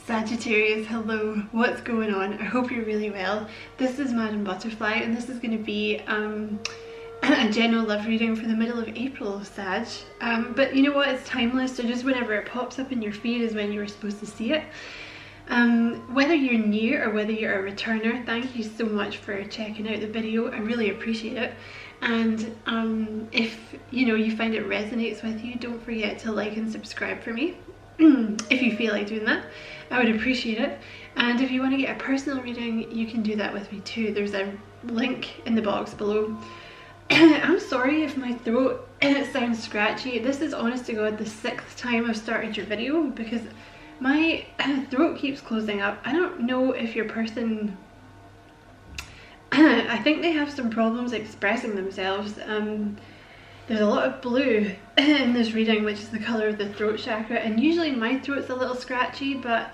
Sagittarius, hello, what's going on? I hope you're really well. This is Madam Butterfly and this is going to be a general love reading for the middle of April, Sag. But you know what, it's timeless, so just whenever it pops up in your feed is when you were supposed to see it. Whether you're new or whether you're a returner, thank you so much for checking out the video. I really appreciate it. And if you find it resonates with you, don't forget to like and subscribe for me. If you feel like doing that, I would appreciate it. And if you want to get a personal reading, you can do that with me too. There's a link in the box below. I'm sorry if my throat sounds scratchy. This is, honest to God, the 6th time I've started your video because my throat keeps closing up. I don't know if your person I think they have some problems expressing themselves. There's a lot of blue in this reading, which is the colour of the throat chakra, and usually my throat's a little scratchy, but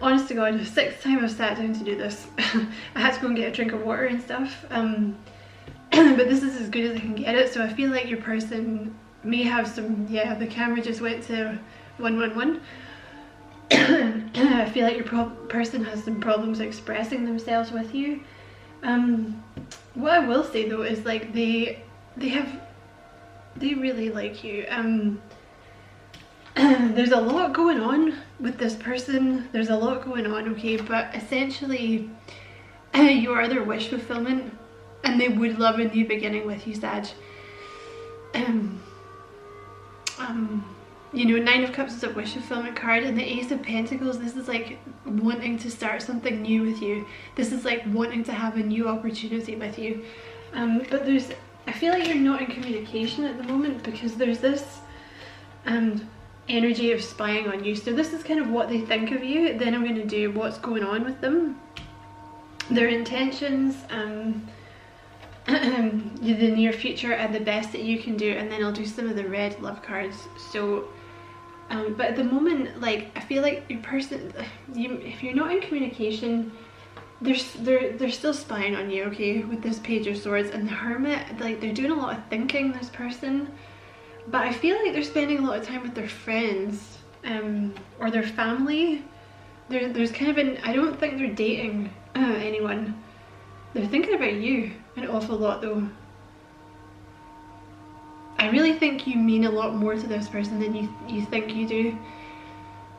honest to God, the 6th time I've sat down to do this. I had to go and get a drink of water and stuff, but this is as good as I can get it, so I feel like your person may have some, yeah, the camera just went to 111. I feel like your person has some problems expressing themselves with you. What I will say though is like they really like you. There's a lot going on with this person. There's a lot going on, okay, but essentially you are their wish fulfillment and they would love a new beginning with you, Sag. You know, 9 of Cups is a wish fulfillment card, and the Ace of Pentacles, this is like wanting to start something new with you. This is like wanting to have a new opportunity with you. But I feel like you're not in communication at the moment because there's this energy of spying on you. So this is kind of what they think of you. Then I'm going to do what's going on with them, their intentions, the near future, and the best that you can do. And then I'll do some of the red love cards. So but at the moment, like, I feel like your person, if you're not in communication, they're still spying on you, okay, with this Page of Swords and the Hermit. Like, they're doing a lot of thinking, this person, but I feel like they're spending a lot of time with their friends or their family. There's kind of I don't think they're dating anyone. They're thinking about you an awful lot though. I really think you mean a lot more to this person than you think you do.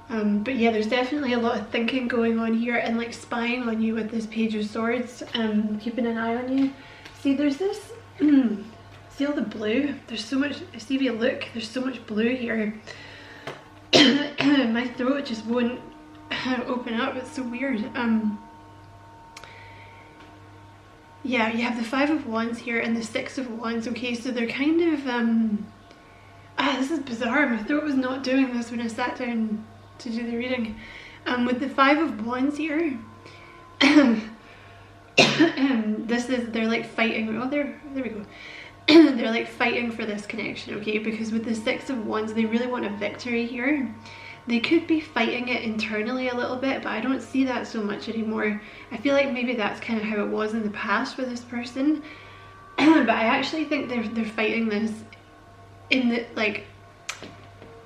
But yeah, there's definitely a lot of thinking going on here and like spying on you with this Page of Swords, keeping an eye on you. See, there's this, see all the blue? There's so much, see if you look, there's so much blue here. My throat just won't open up, it's so weird. Yeah, you have the 5 of Wands here and the 6 of Wands, okay, so they're kind of, this is bizarre, my throat was not doing this when I sat down to do the reading. With the 5 of Wands here, they're like fighting, oh there we go. They're like fighting for this connection, okay, because with the 6 of Wands, they really want a victory here. They could be fighting it internally a little bit, but I don't see that so much anymore. I feel like maybe that's kind of how it was in the past with this person. But I actually think they're fighting this in the, like,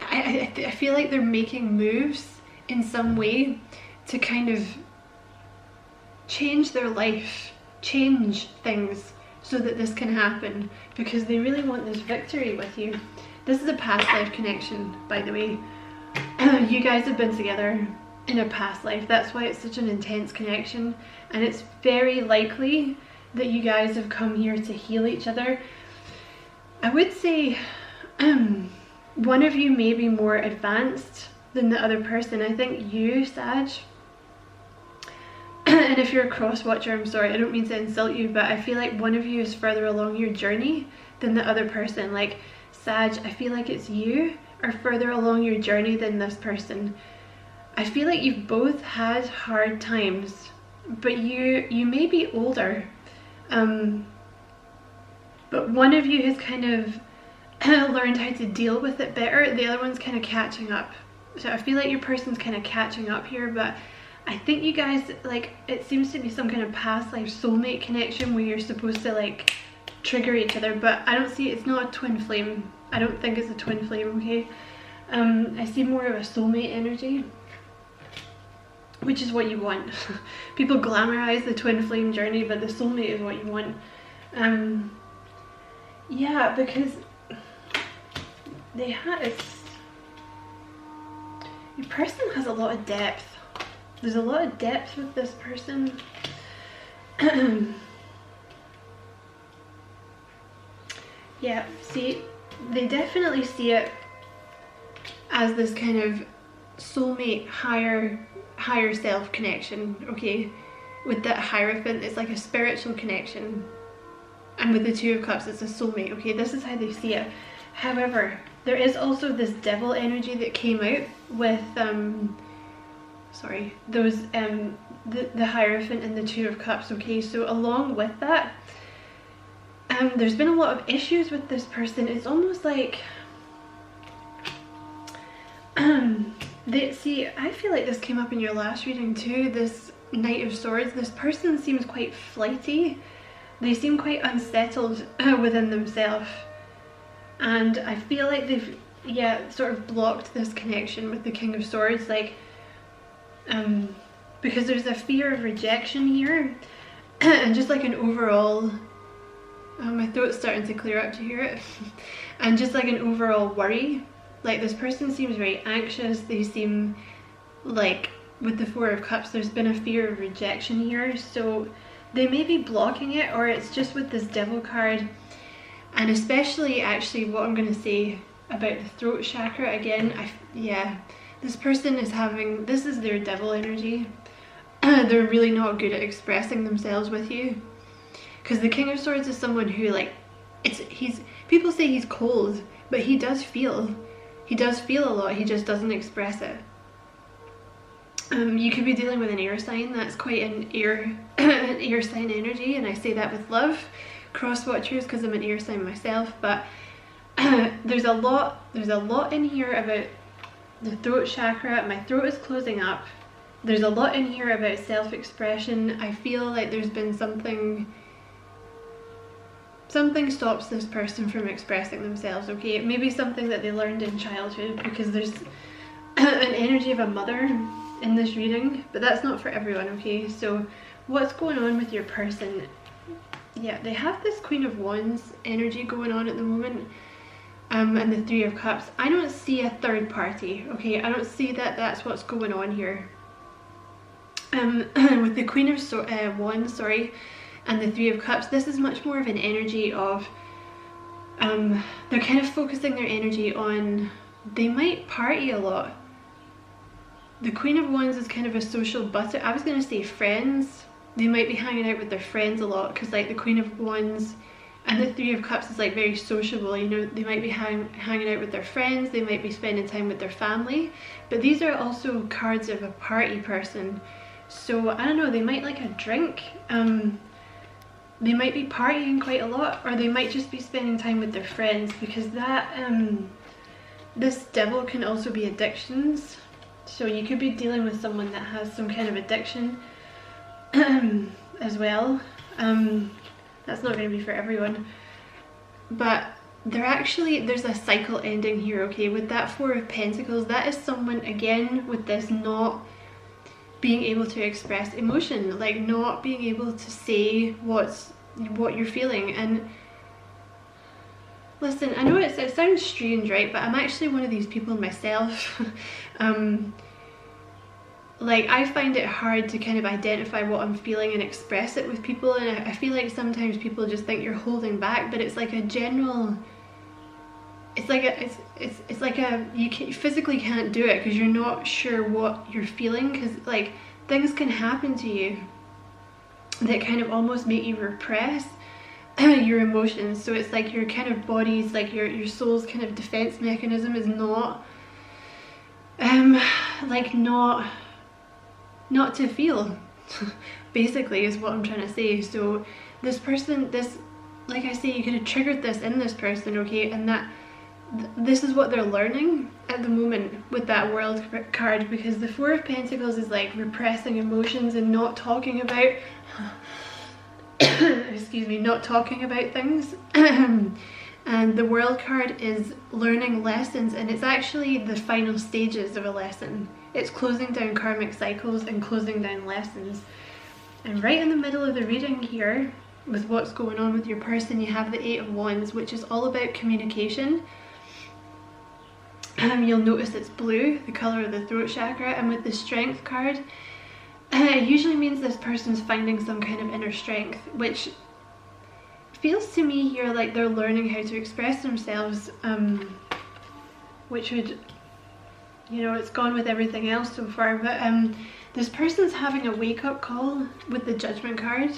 I feel like they're making moves in some way to kind of change their life, change things so that this can happen, because they really want this victory with you. This is a past life connection, by the way. You guys have been together in a past life. That's why it's such an intense connection, and it's very likely that you guys have come here to heal each other. I would say one of you may be more advanced than the other person. I think you, Sag, and if you're a cross watcher, I'm sorry, I don't mean to insult you, but I feel like one of you is further along your journey than the other person. Like, Sag, I feel like it's you are further along your journey than this person. I feel like you've both had hard times, but you may be older, but one of you has kind of learned how to deal with it better. The other one's kind of catching up. So I feel like your person's kind of catching up here, but I think you guys, like, it seems to be some kind of past life soulmate connection where you're supposed to like trigger each other, but I don't see, it's not a twin flame. I don't think it's a twin flame, okay? I see more of a soulmate energy. which is what you want. People glamorize the twin flame journey, but the soulmate is what you want. Yeah, because your person has a lot of depth. There's a lot of depth with this person. Yeah, see, they definitely see it as this kind of soulmate, higher self connection, okay? With that Hierophant, it's like a spiritual connection. And with the Two of Cups, it's a soulmate, okay? This is how they see it. However, there is also this devil energy that came out with, the Hierophant and the Two of Cups, okay? So along with that, there's been a lot of issues with this person. It's almost like, I feel like this came up in your last reading too, this Knight of Swords. This person seems quite flighty. They seem quite unsettled within themselves. And I feel like they've, sort of blocked this connection with the King of Swords, like, because there's a fear of rejection here, and just like an overall, my throat's starting to clear up to hear it, and just like an overall worry. Like, this person seems very anxious. They seem like, with the Four of Cups, there's been a fear of rejection here, so they may be blocking it, or it's just with this Devil card. And especially, actually, what I'm going to say about the throat chakra again, this person is having, this is their devil energy. They're really not good at expressing themselves with you, because the King of Swords is someone who, like, people say he's cold, but he does feel a lot. He just doesn't express it. You could be dealing with an air sign. That's quite an air sign energy, and I say that with love, cross watchers, because I'm an air sign myself. But there's a lot in here about the throat chakra. My throat is closing up. There's a lot in here about self-expression. I feel like there's been something stops this person from expressing themselves, okay? It may be something that they learned in childhood, because there's an energy of a mother in this reading, but that's not for everyone, okay? So what's going on with your person? Yeah, they have this Queen of Wands energy going on at the moment, and the Three of Cups. I don't see a third party, okay? I don't see that that's what's going on here. With the Queen of Wands, sorry, and the Three of Cups, this is much more of an energy of, they're kind of focusing their energy on, they might party a lot. The Queen of Wands is kind of a social butter. I was going to say friends. They might be hanging out with their friends a lot, because like the Queen of Wands and the Three of Cups is like very sociable, you know. They might be hanging out with their friends, they might be spending time with their family, but these are also cards of a party person. So I don't know, they might like a drink, they might be partying quite a lot, or they might just be spending time with their friends, because that this Devil can also be addictions. So you could be dealing with someone that has some kind of addiction as well. That's not going to be for everyone, but there's a cycle ending here, okay? With that Four of Pentacles, that is someone, again, with this not being able to express emotion, like not being able to say what you're feeling. And listen, I know it sounds strange, right? But I'm actually one of these people myself. Like, I find it hard to kind of identify what I'm feeling and express it with people, and I feel like sometimes people just think you're holding back, but it's like a general, it's like you physically can't do it because you're not sure what you're feeling, because like things can happen to you that kind of almost make you repress your emotions. So it's like your kind of body's, like your soul's kind of defense mechanism is not like not to feel, basically, is what I'm trying to say. So this person, like I say, you could have triggered this in this person, okay? And that this is what they're learning at the moment with that World card, because the Four of Pentacles is like repressing emotions and not talking about excuse me, not talking about things. And the World card is learning lessons, and it's actually the final stages of a lesson. It's closing down karmic cycles and closing down lessons. And right in the middle of the reading here, with what's going on with your person, you have the 8 of Wands, which is all about communication. You'll notice it's blue, the colour of the throat chakra, and with the Strength card, it usually means this person's finding some kind of inner strength, which feels to me here like they're learning how to express themselves, which would, you know, it's gone with everything else so far, but this person's having a wake-up call with the Judgment card,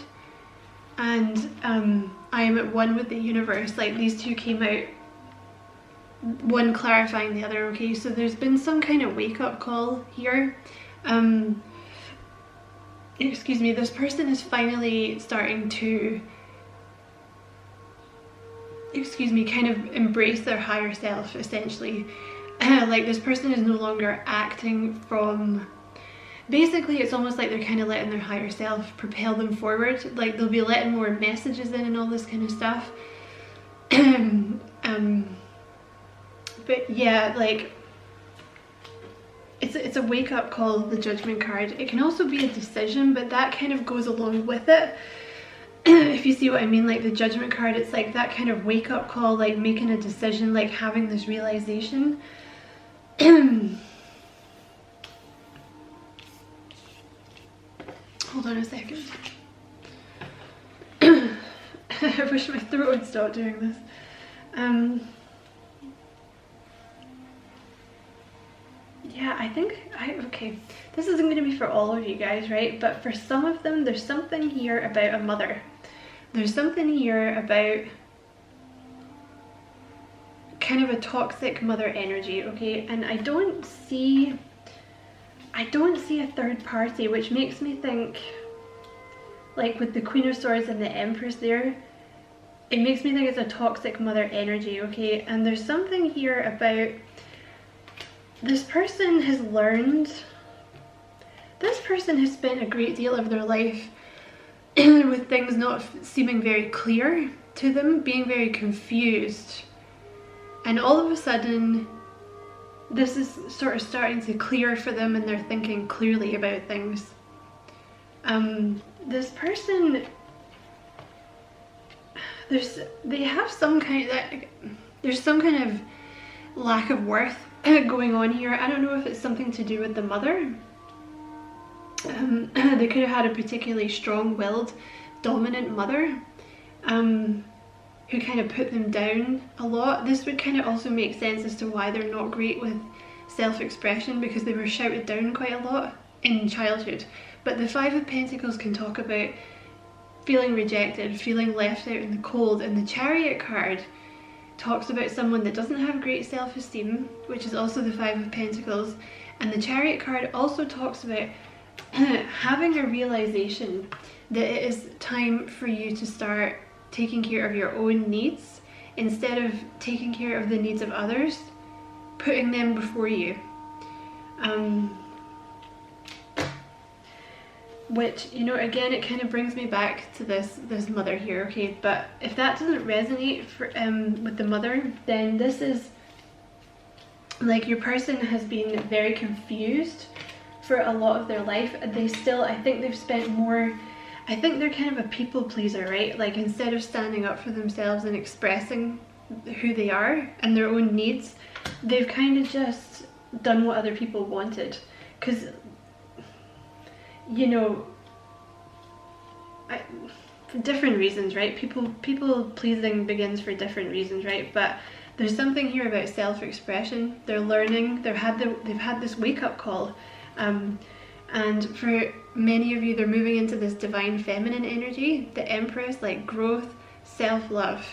and I am at one with the universe. Like, these two came out, one clarifying the other, okay? So there's been some kind of wake-up call here. Excuse me, this person is finally starting to, kind of embrace their higher self, essentially. Like, this person is no longer acting from, basically it's almost like they're kind of letting their higher self propel them forward. Like, they'll be letting more messages in and all this kind of stuff. But yeah, like, it's a wake-up call, the Judgment card. It can also be a decision, but that kind of goes along with it. If you see what I mean, like the Judgment card, it's like that kind of wake-up call, like making a decision, like having this realization. Hold on a second. I wish my throat would stop doing this. Yeah, I think, okay, this isn't going to be for all of you guys, right? But for some of them, there's something here about a mother. There's something here about kind of a toxic mother energy, okay? And I don't see a third party, which makes me think, like with the Queen of Swords and the Empress there, it makes me think it's a toxic mother energy, okay? And there's something here about this person has learned, this person has spent a great deal of their life with things not seeming very clear to them, being very confused. And all of a sudden, this is sort of starting to clear for them and they're thinking clearly about things. This person, there's some kind of lack of worth going on here. I don't know if it's something to do with the mother. They could have had a particularly strong-willed, dominant mother who kind of put them down a lot. This would kind of also make sense as to why they're not great with self-expression, because they were shouted down quite a lot in childhood. But the Five of Pentacles can talk about feeling rejected, feeling left out in the cold, and the Chariot card talks about someone that doesn't have great self-esteem, which is also the Five of Pentacles. And the Chariot card also talks about having a realization that it is time for you to start taking care of your own needs instead of taking care of the needs of others, putting them before you. Which, you know, again, it kind of brings me back to this mother here, okay? But if that doesn't resonate for, with the mother, then this is like your person has been very confused for a lot of their life. They still, I think they've spent more, I think they're kind of a people pleaser, right? Like, instead of standing up for themselves and expressing who they are and their own needs, they've kind of just done what other people wanted. Because, you know, for different reasons, right? People pleasing begins for different reasons, right? But there's something here about self-expression. They're learning. They've had this wake-up call, and for many of you, they're moving into this divine feminine energy, the Empress, like growth, self-love.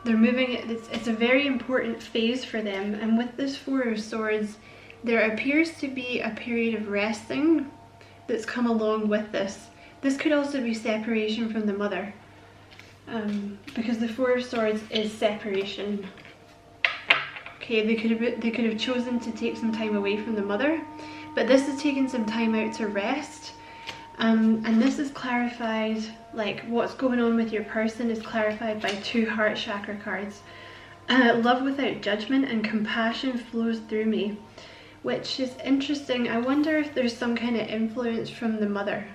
They're moving. It's a very important phase for them. And with this Four of Swords, there appears to be a period of resting that's come along with this. This could also be separation from the mother, because the Four of Swords is separation. Okay, they could have chosen to take some time away from the mother, but this is taking some time out to rest. And this is clarified, like what's going on with your person is clarified by 2 heart chakra cards. Love without judgment and compassion flows through me. which is interesting. I wonder if there's some kind of influence from the mother.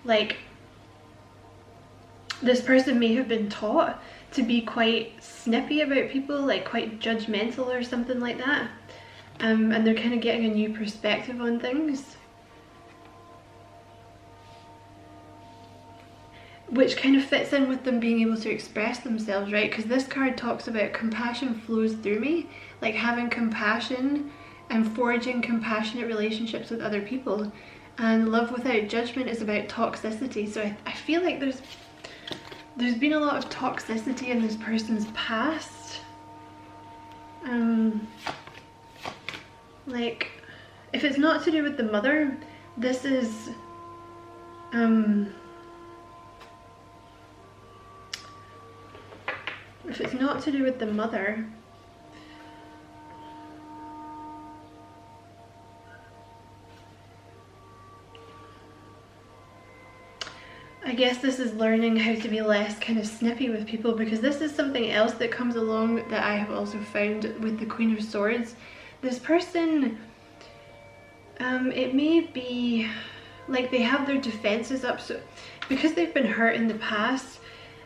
Like, this person may have been taught to be quite snippy about people, like quite judgmental or something like that. And they're kind of getting a new perspective on things. Which kind of fits in with them being able to express themselves, right? Because this card talks about compassion flows through me, like having compassion and forging compassionate relationships with other people. And love without judgment is about toxicity. So I feel like there's been a lot of toxicity in this person's past. Like, if it's not to do with the mother, this is if it's not to do with the mother, I guess this is learning how to be less kind of snippy with people, because this is something else that comes along that I have also found with the Queen of Swords. This person, it may be like they have their defenses up, so because they've been hurt in the past,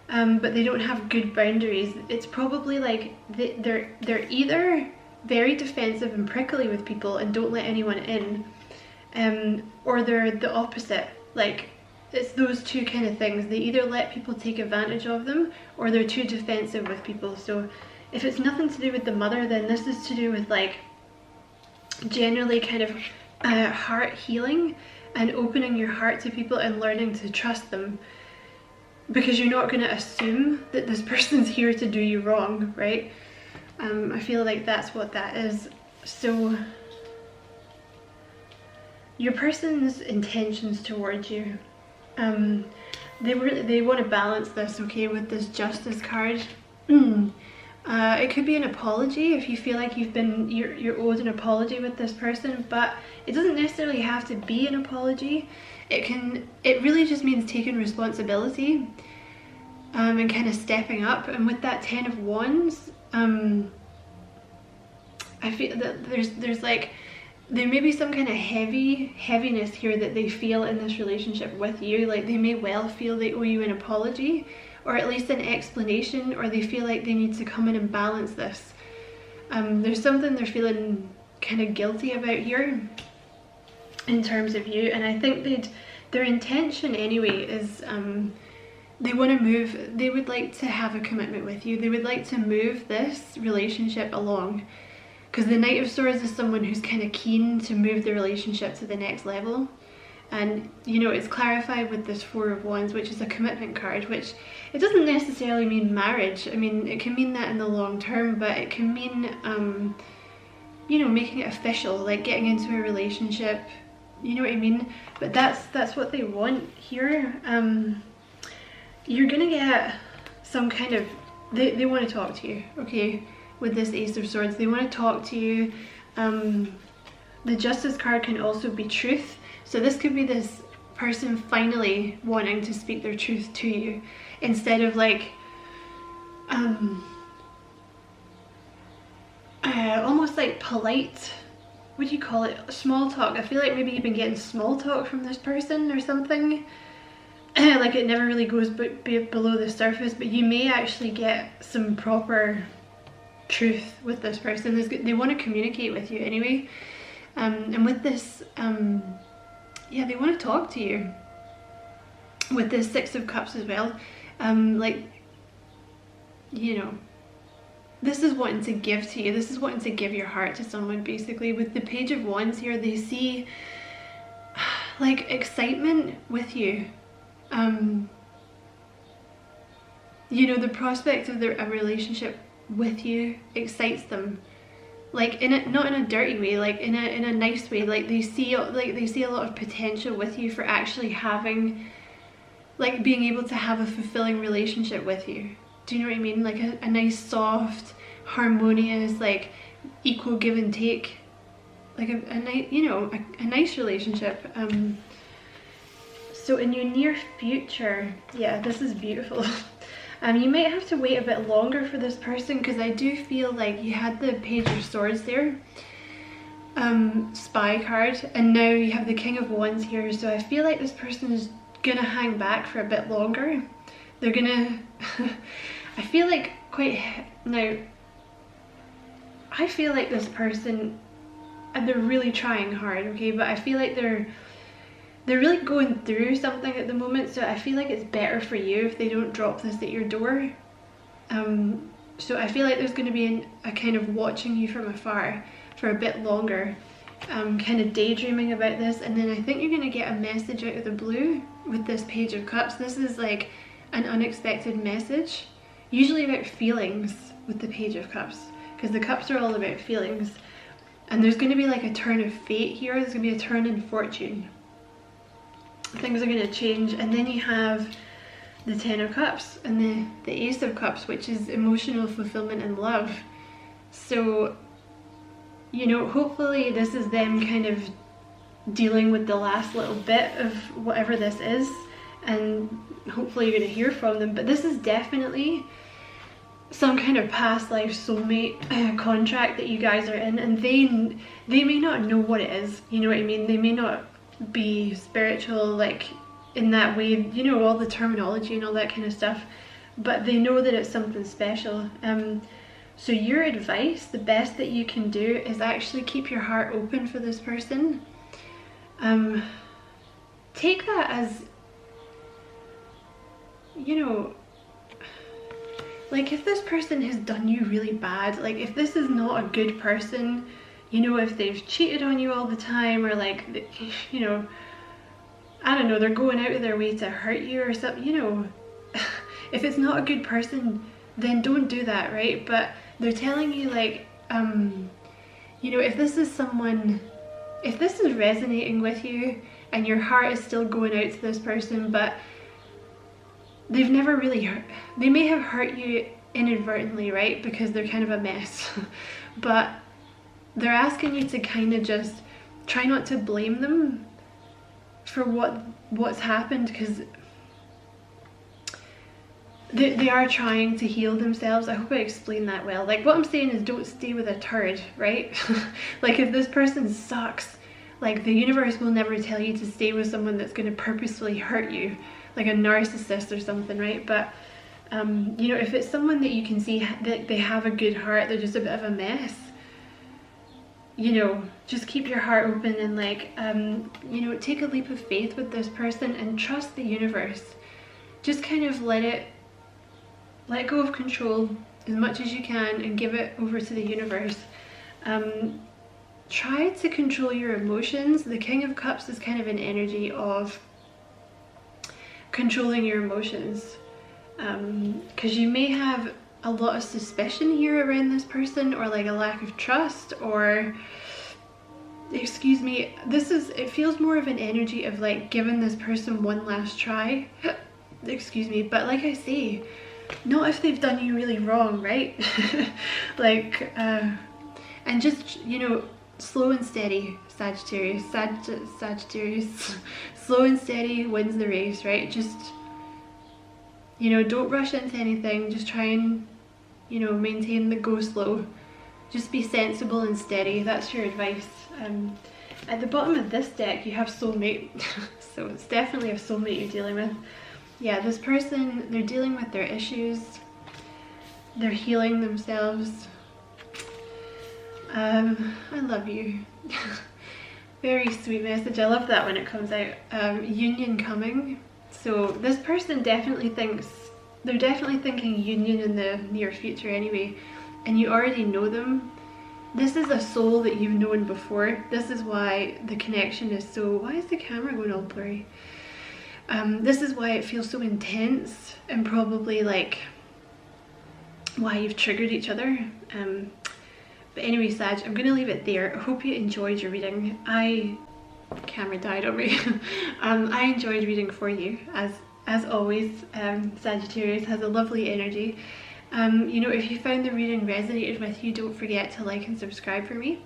but they don't have good boundaries, it's probably like they're either very defensive and prickly with people and don't let anyone in, or they're the opposite. Like, it's those two kind of things. They either let people take advantage of them, or they're too defensive with people. So if it's nothing to do with the mother, then this is to do with like generally kind of heart healing and opening your heart to people and learning to trust them, because you're not going to assume that this person's here to do you wrong, right? I feel like that's what that is. So your person's intentions towards you, they want to balance this, okay, with this Justice card. It could be an apology if you feel like you're owed an apology with this person, but it doesn't necessarily have to be an apology. It really just means taking responsibility, and kind of stepping up. And with that 10 of Wands, I feel that there's like, there may be some kind of heaviness here that they feel in this relationship with you. Like, they may well feel they owe you an apology, or at least an explanation, or they feel like they need to come in and balance this. There's something they're feeling kind of guilty about here in terms of you, and I think their intention anyway is they want to move, they would like to have a commitment with you. They would like to move this relationship along, because the Knight of Swords is someone who's kind of keen to move the relationship to the next level. And you know, it's clarified with this 4 of Wands, which is a commitment card, which it doesn't necessarily mean marriage. I mean, it can mean that in the long term, but it can mean you know, making it official, like getting into a relationship, you know what I mean? But that's what they want here. You're gonna get some kind of, they want to talk to you, okay? With this Ace of Swords, they want to talk to you. The Justice card can also be truth. So this could be this person finally wanting to speak their truth to you, instead of like almost like polite, what do you call it, small talk. I feel like maybe you've been getting small talk from this person or something. Like, it never really goes below the surface, but you may actually get some proper truth with this person. They want to communicate with you anyway, and with this yeah, they want to talk to you with this 6 of Cups as well. Like, you know, this is wanting to give to you, this is wanting to give your heart to someone basically. With the Page of Wands here, they see like excitement with you. You know, the prospect of a relationship with you excites them, like not in a dirty way, like in a nice way. Like they see a lot of potential with you for actually having, like, being able to have a fulfilling relationship with you. Do you know what I mean? Like a nice, soft, harmonious, like equal give and take, like a nice, you know, a nice relationship. So in your near future, yeah, this is beautiful. You might have to wait a bit longer for this person, because I do feel like you had the Page of Swords there, spy card, and now you have the King of Wands here. So I feel like this person is gonna hang back for a bit longer. They're gonna I feel like I feel like this person, and they're really trying hard, okay, but I feel like they're really going through something at the moment, so I feel like it's better for you if they don't drop this at your door. So I feel like there's going to be a kind of watching you from afar for a bit longer, kind of daydreaming about this, and then I think you're going to get a message out of the blue with this Page of Cups. This is like an unexpected message, usually about feelings with the Page of Cups, because the cups are all about feelings. And there's going to be like a turn of fate here. There's going to be a turn in fortune. Things are going to change. And then you have the Ten of Cups and the Ace of Cups, which is emotional fulfillment and love. So, you know, hopefully this is them kind of dealing with the last little bit of whatever this is. And hopefully you're going to hear from them. But this is definitely some kind of past life soulmate contract that you guys are in, and they may not know what it is, you know what I mean? They may not be spiritual like in that way, you know, all the terminology and all that kind of stuff, but they know that it's something special. So your advice, the best that you can do, is actually keep your heart open for this person. Take that as, you know, like if this person has done you really bad, like if this is not a good person, you know, if they've cheated on you all the time, or like, you know, I don't know, they're going out of their way to hurt you or something, you know, if it's not a good person, then don't do that, right? But they're telling you like, you know, if this is someone, if this is resonating with you and your heart is still going out to this person, but they've never really hurt, they may have hurt you inadvertently, right? Because they're kind of a mess. But they're asking you to kind of just try not to blame them for what's happened, because they are trying to heal themselves. I hope I explained that well. Like what I'm saying is, don't stay with a turd, right? Like if this person sucks, like the universe will never tell you to stay with someone that's going to purposefully hurt you, like a narcissist or something, right? But you know, if it's someone that you can see that they have a good heart, they're just a bit of a mess, you know, just keep your heart open and like, you know, take a leap of faith with this person and trust the universe. Just kind of let go of control as much as you can and give it over to the universe. Try to control your emotions. The King of Cups is kind of an energy of controlling your emotions, because you may have a lot of suspicion here around this person, or like a lack of trust, or excuse me, it feels more of an energy of like giving this person one last try. Excuse me, but like I say, not if they've done you really wrong, right? Like and just, you know, slow and steady, Sagittarius. Sagittarius. Slow and steady wins the race, right? Just, you know, don't rush into anything. Just try and, you know, maintain the go slow. Just be sensible and steady. That's your advice. At the bottom of this deck, you have Soulmate. So it's definitely a soulmate you're dealing with. Yeah, this person, they're dealing with their issues. They're healing themselves. I love you. Very sweet message. I love that when it comes out. Union coming. So this person definitely thinks, they're definitely thinking union in the near future anyway, and you already know them. This is a soul that you've known before. This is why the connection is so, why is the camera going all blurry? This is why it feels so intense, and probably like why you've triggered each other. But anyway, Sag, I'm gonna leave it there. I hope you enjoyed your reading. Camera died on me. I enjoyed reading for you, as always. Sagittarius has a lovely energy. You know, if you found the reading resonated with you, don't forget to like and subscribe for me.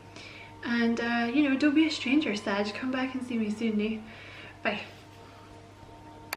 And you know, don't be a stranger, Sag. Come back and see me soon, eh? Bye.